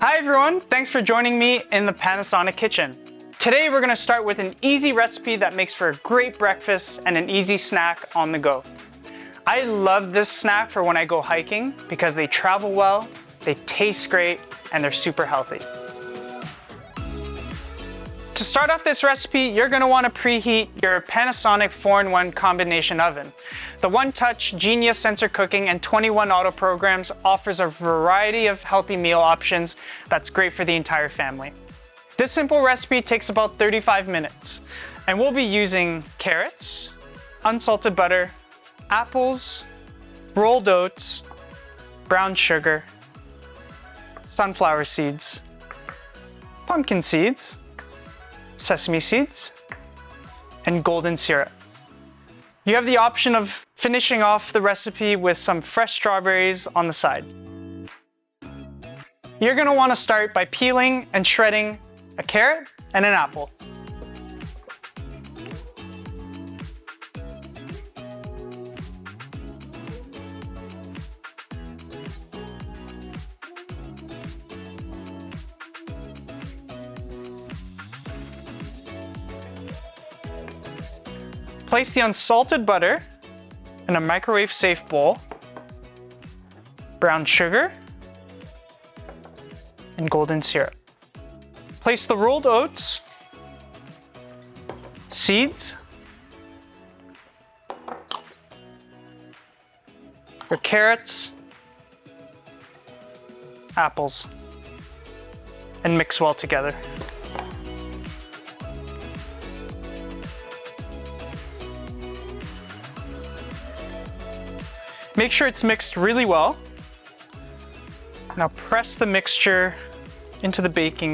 Hi everyone, thanks for joining me in the Panasonic Kitchen. Today we're going to start with an easy recipe that makes for a great breakfast and an easy snack on the go. I love this snack for when I go hiking because they travel well, they taste great, and they're super healthy. To start off this recipe, you're going to want to preheat your Panasonic 4-in-1 combination oven. The One-Touch Genius Sensor Cooking and 21 Auto programs offers a variety of healthy meal options that's great for the entire family. This simple recipe takes about 35 minutes, and we'll be using carrots, unsalted butter, apples, rolled oats, brown sugar, sunflower seeds, pumpkin seeds, sesame seeds, and golden syrup. You have the option of finishing off the recipe with some fresh strawberries on the side. You're going to want to start by peeling and shredding a carrot and an apple. Place the unsalted butter in a microwave-safe bowl, brown sugar, and golden syrup. Place the rolled oats, seeds, your carrots, apples, and mix well together. Make sure it's mixed really well. Now press the mixture into the baking